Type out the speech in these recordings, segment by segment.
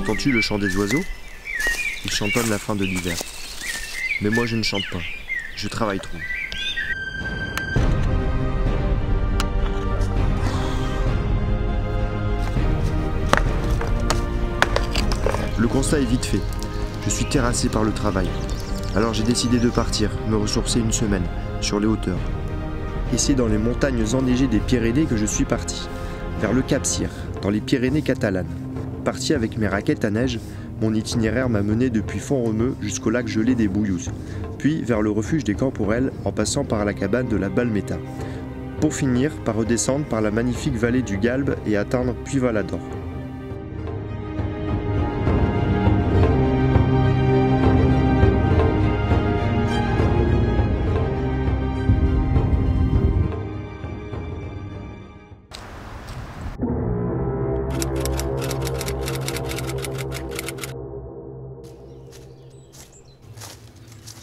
Entends-tu le chant des oiseaux? Ils chantonnent la fin de l'hiver. Mais moi je ne chante pas, je travaille trop. Le constat est vite fait. Je suis terrassé par le travail. Alors j'ai décidé de partir, me ressourcer une semaine, sur les hauteurs. Et c'est dans les montagnes enneigées des Pyrénées que je suis parti, vers le Cap Cyr, dans les Pyrénées catalanes. Parti avec mes raquettes à neige, mon itinéraire m'a mené depuis Font-Romeu jusqu'au lac gelé des Bouillouzes, puis vers le refuge des Camporelles en passant par la cabane de la Balmeta, pour finir par redescendre par la magnifique vallée du Galbe et atteindre Puy-Valador.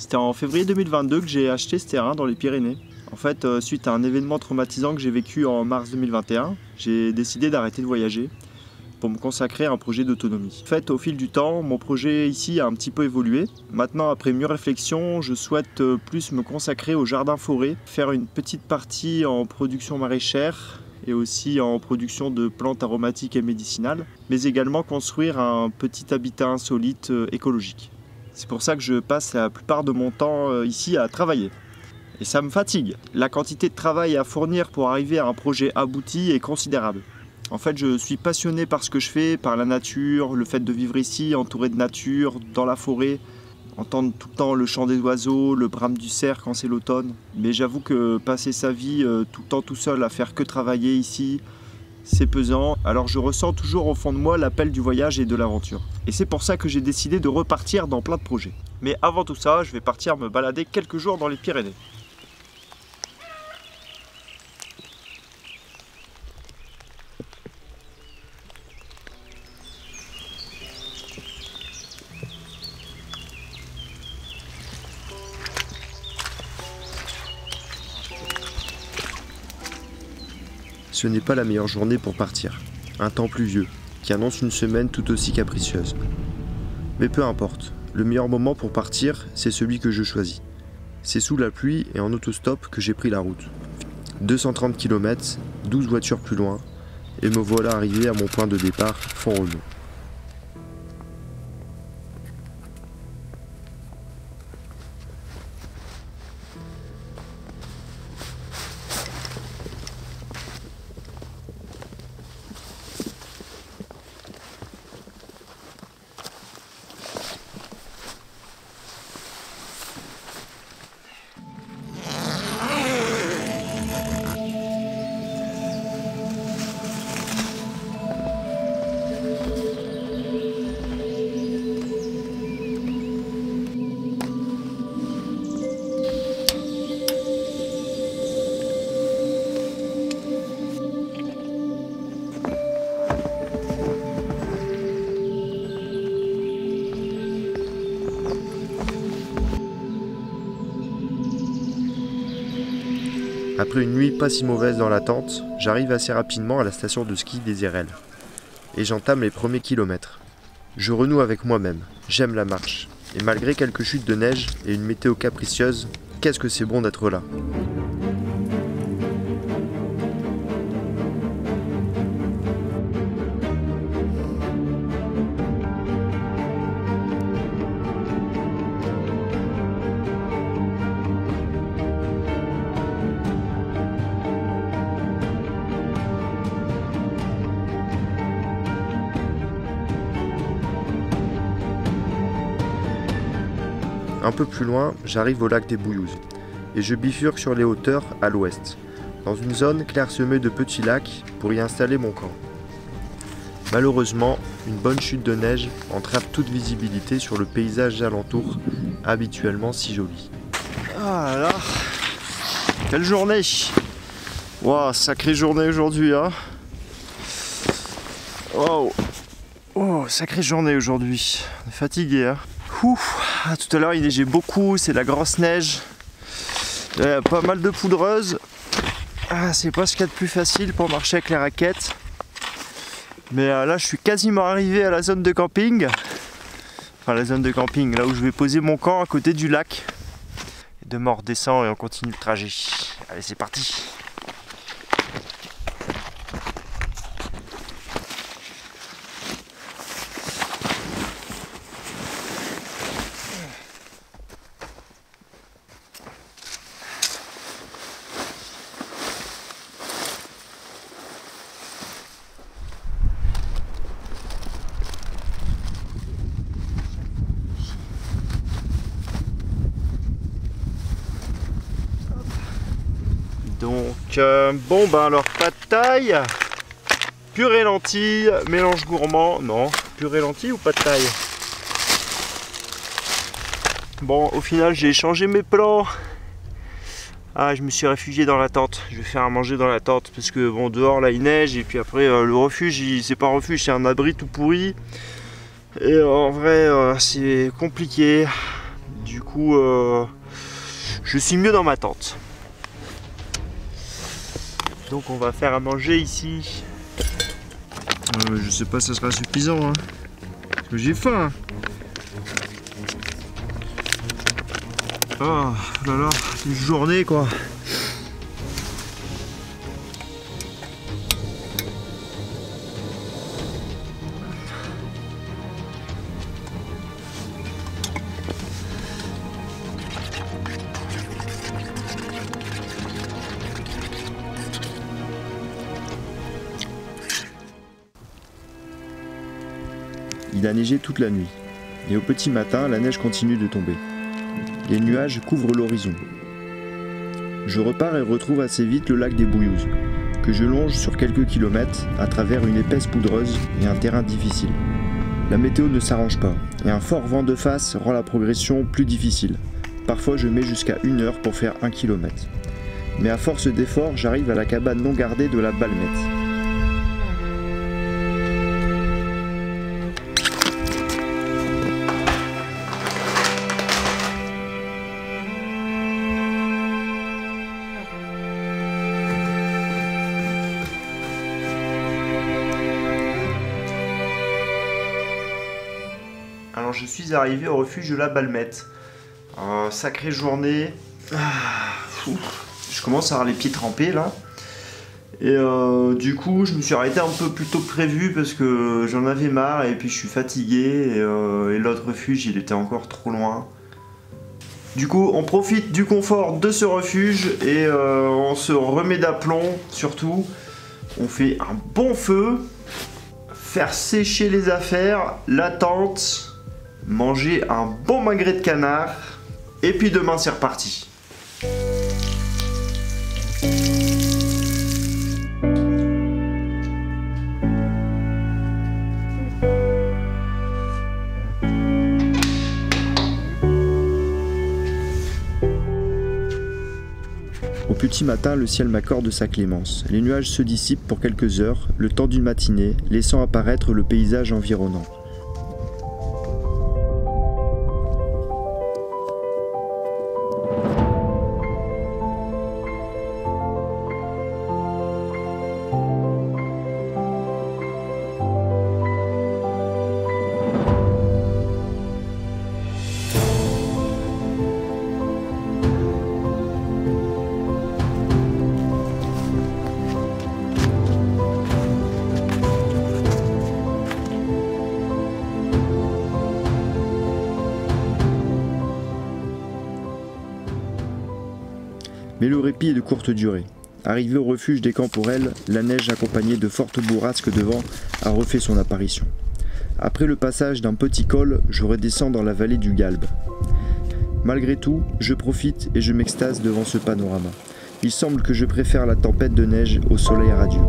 C'était en février 2022 que j'ai acheté ce terrain dans les Pyrénées. En fait, suite à un événement traumatisant que j'ai vécu en mars 2021, j'ai décidé d'arrêter de voyager pour me consacrer à un projet d'autonomie. En fait, au fil du temps, mon projet ici a un petit peu évolué. Maintenant, après mûre réflexion, je souhaite plus me consacrer au jardin-forêt, faire une petite partie en production maraîchère et aussi en production de plantes aromatiques et médicinales, mais également construire un petit habitat insolite écologique. C'est pour ça que je passe la plupart de mon temps ici à travailler. Et ça me fatigue. La quantité de travail à fournir pour arriver à un projet abouti est considérable. En fait, je suis passionné par ce que je fais, par la nature, le fait de vivre ici, entouré de nature, dans la forêt, entendre tout le temps le chant des oiseaux, le brame du cerf quand c'est l'automne. Mais j'avoue que passer sa vie tout le temps tout seul à faire que travailler ici, c'est pesant, alors je ressens toujours au fond de moi l'appel du voyage et de l'aventure. Et c'est pour ça que j'ai décidé de repartir dans plein de projets. Mais avant tout ça, je vais partir me balader quelques jours dans les Pyrénées. Ce n'est pas la meilleure journée pour partir. Un temps pluvieux, qui annonce une semaine tout aussi capricieuse. Mais peu importe, le meilleur moment pour partir, c'est celui que je choisis. C'est sous la pluie et en autostop que j'ai pris la route. 230 km, 12 voitures plus loin, et me voilà arrivé à mon point de départ, Font-Romeu. Après une nuit pas si mauvaise dans la tente, j'arrive assez rapidement à la station de ski des Érelles. Et j'entame les premiers kilomètres. Je renoue avec moi-même, j'aime la marche. Et malgré quelques chutes de neige et une météo capricieuse, qu'est-ce que c'est bon d'être là. Un peu plus loin, j'arrive au lac des Bouillouzes et je bifurque sur les hauteurs à l'ouest, dans une zone clairsemée de petits lacs pour y installer mon camp. Malheureusement, une bonne chute de neige entrave toute visibilité sur le paysage alentour, habituellement si joli. Ah là, quelle journée! Waouh, sacrée journée aujourd'hui, hein! Waouh! Oh, sacrée journée aujourd'hui. On est fatigué, hein? Ah, tout à l'heure il neigeait beaucoup, c'est de la grosse neige. Il y a pas mal de poudreuse. Ah, c'est pas ce qu'il y a de plus facile pour marcher avec les raquettes. Mais là je suis quasiment arrivé à la zone de camping. Enfin la zone de camping, là où je vais poser mon camp à côté du lac. Et demain on redescend et on continue le trajet. Allez, c'est parti. Donc bon bah alors pas de taille, purée lentilles, mélange gourmand, non, purée lentilles ou pas de taille. Bon au final j'ai changé mes plans. Ah, je me suis réfugié dans la tente, je vais faire à manger dans la tente parce que bon dehors là il neige et puis après le refuge c'est pas un refuge, c'est un abri tout pourri. Et en vrai c'est compliqué, du coup je suis mieux dans ma tente. Donc on va faire à manger ici. Je sais pas si ça sera suffisant, hein. Parce que j'ai faim. Oh là là, une journée quoi. Il a neigé toute la nuit, et au petit matin, la neige continue de tomber. Les nuages couvrent l'horizon. Je repars et retrouve assez vite le lac des Bouillouzes, que je longe sur quelques kilomètres à travers une épaisse poudreuse et un terrain difficile. La météo ne s'arrange pas, et un fort vent de face rend la progression plus difficile. Parfois je mets jusqu'à 1 heure pour faire 1 kilomètre. Mais à force d'efforts, j'arrive à la cabane non gardée de la Balmette. Alors je suis arrivé au refuge de la Balmette. Sacrée journée. Je commence à avoir les pieds trempés là. Et du coup je me suis arrêté un peu plus tôt que prévu parce que j'en avais marre et puis je suis fatigué et l'autre refuge il était encore trop loin. Du coup on profite du confort de ce refuge et on se remet d'aplomb surtout. On fait un bon feu, faire sécher les affaires, la tente, manger un bon magret de canard et puis demain c'est reparti. Au petit matin, le ciel m'accorde sa clémence. Les nuages se dissipent pour quelques heures, le temps d'une matinée, laissant apparaître le paysage environnant. Mais le répit est de courte durée. Arrivé au refuge des Camporelles, la neige accompagnée de fortes bourrasques de vent a refait son apparition. Après le passage d'un petit col, je redescends dans la vallée du Galbe. Malgré tout, je profite et je m'extase devant ce panorama. Il semble que je préfère la tempête de neige au soleil radieux.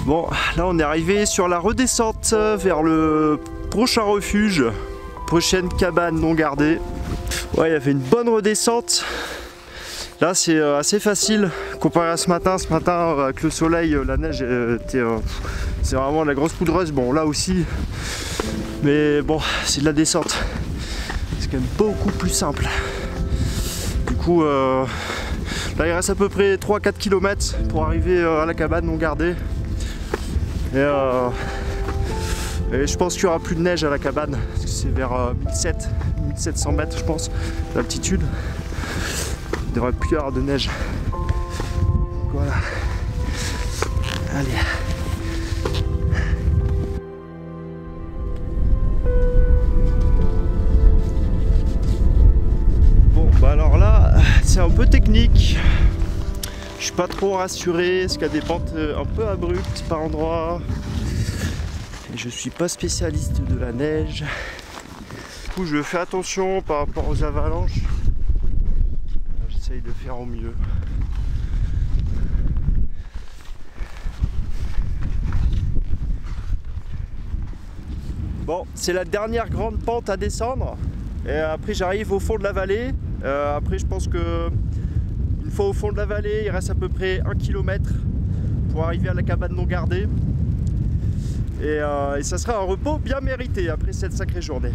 Bon, là on est arrivé sur la redescente vers le prochain refuge, prochaine cabane non gardée. Ouais, il y avait une bonne redescente. Là c'est assez facile comparé à ce matin avec le soleil, la neige c'est vraiment de la grosse poudreuse. Bon là aussi, mais bon c'est de la descente, c'est quand même beaucoup plus simple. Du coup là il reste à peu près 3-4 km pour arriver à la cabane non gardée. Et je pense qu'il n'y aura plus de neige à la cabane, parce que c'est vers 1700 mètres je pense d'altitude. Il devrait plus y avoir de neige. Voilà. Allez. Bon bah alors là c'est un peu technique. Je suis pas trop rassuré parce qu'il y a des pentes un peu abruptes par endroits. Et je suis pas spécialiste de la neige. Du coup je fais attention par rapport aux avalanches. J'essaye de faire au mieux. Bon, c'est la dernière grande pente à descendre. Et après j'arrive au fond de la vallée. Après je pense que une fois au fond de la vallée, il reste à peu près 1 km pour arriver à la cabane non gardée. Et ça sera un repos bien mérité après cette sacrée journée.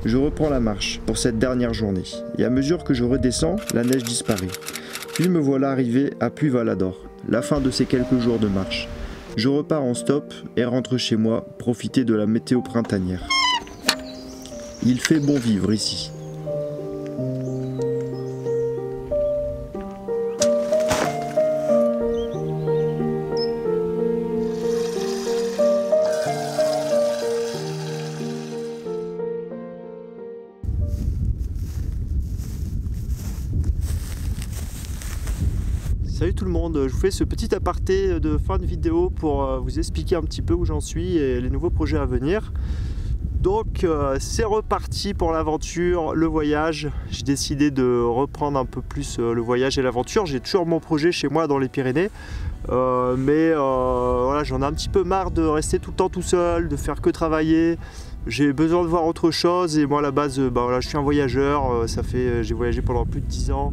Je reprends la marche pour cette dernière journée, et à mesure que je redescends, la neige disparaît. Puis me voilà arrivé à Puy-Valador, la fin de ces quelques jours de marche. Je repars en stop et rentre chez moi, profiter de la météo printanière. Il fait bon vivre ici. Salut tout le monde, je vous fais ce petit aparté de fin de vidéo pour vous expliquer un petit peu où j'en suis et les nouveaux projets à venir. Donc c'est reparti pour l'aventure, le voyage. J'ai décidé de reprendre un peu plus le voyage et l'aventure. J'ai toujours mon projet chez moi dans les Pyrénées. Mais voilà, j'en ai un petit peu marre de rester tout le temps tout seul, de faire que travailler. J'ai besoin de voir autre chose et moi à la base voilà, je suis un voyageur, j'ai voyagé pendant plus de 10 ans.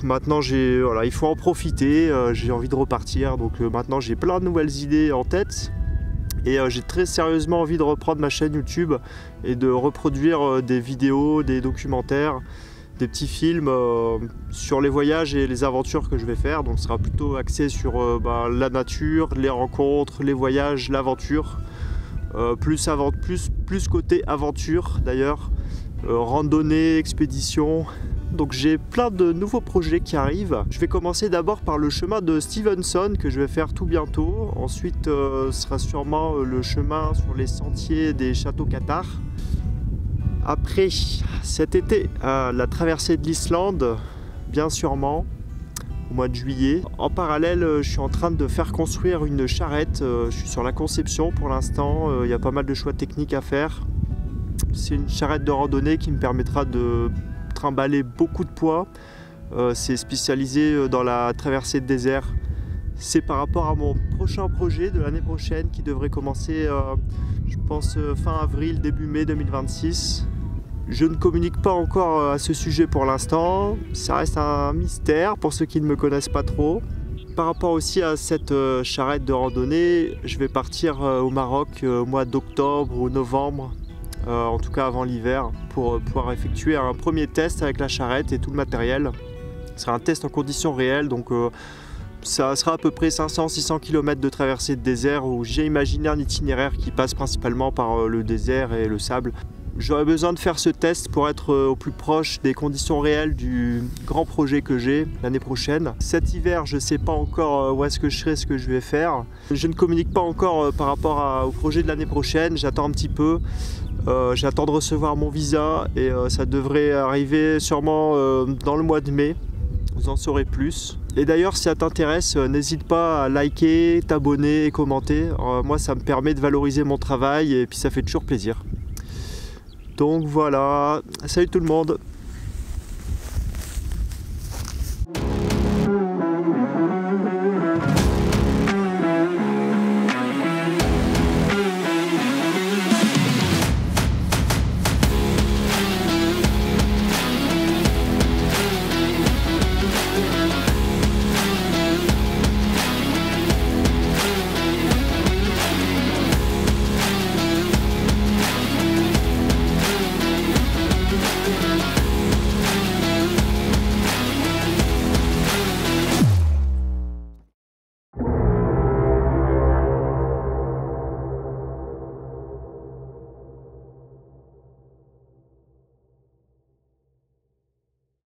Maintenant voilà, il faut en profiter, j'ai envie de repartir, donc maintenant j'ai plein de nouvelles idées en tête et j'ai très sérieusement envie de reprendre ma chaîne YouTube et de reproduire des vidéos, des documentaires, des petits films sur les voyages et les aventures que je vais faire. Donc ce sera plutôt axé sur la nature, les rencontres, les voyages, l'aventure, plus côté aventure d'ailleurs, randonnée, expédition. Donc j'ai plein de nouveaux projets qui arrivent. Je vais commencer d'abord par le chemin de Stevenson que je vais faire tout bientôt. Ensuite ce sera sûrement le chemin sur les sentiers des châteaux cathares. Après cet été, la traversée de l'Islande, bien sûrement, au mois de juillet. En parallèle, je suis en train de faire construire une charrette. Je suis sur la conception pour l'instant. Il y a pas mal de choix techniques à faire. C'est une charrette de randonnée qui me permettra de trimballer beaucoup de poids. C'est spécialisé dans la traversée de désert. C'est par rapport à mon prochain projet de l'année prochaine qui devrait commencer, je pense, fin avril, début mai 2026. Je ne communique pas encore à ce sujet pour l'instant. Ça reste un mystère pour ceux qui ne me connaissent pas trop. Par rapport aussi à cette charrette de randonnée, je vais partir au Maroc au mois d'octobre ou novembre. En tout cas avant l'hiver, pour pouvoir effectuer un premier test avec la charrette et tout le matériel. Ce sera un test en conditions réelles, donc ça sera à peu près 500-600 km de traversée de désert où j'ai imaginé un itinéraire qui passe principalement par le désert et le sable. J'aurais besoin de faire ce test pour être au plus proche des conditions réelles du grand projet que j'ai l'année prochaine. Cet hiver, je ne sais pas encore où est-ce que je serai, ce que je vais faire. Je ne communique pas encore par rapport au projet de l'année prochaine, j'attends un petit peu. J'attends de recevoir mon visa et ça devrait arriver sûrement dans le mois de mai. Vous en saurez plus. Et d'ailleurs, si ça t'intéresse, n'hésite pas à liker, t'abonner et commenter. Moi, ça me permet de valoriser mon travail et puis ça fait toujours plaisir. Donc voilà, salut tout le monde!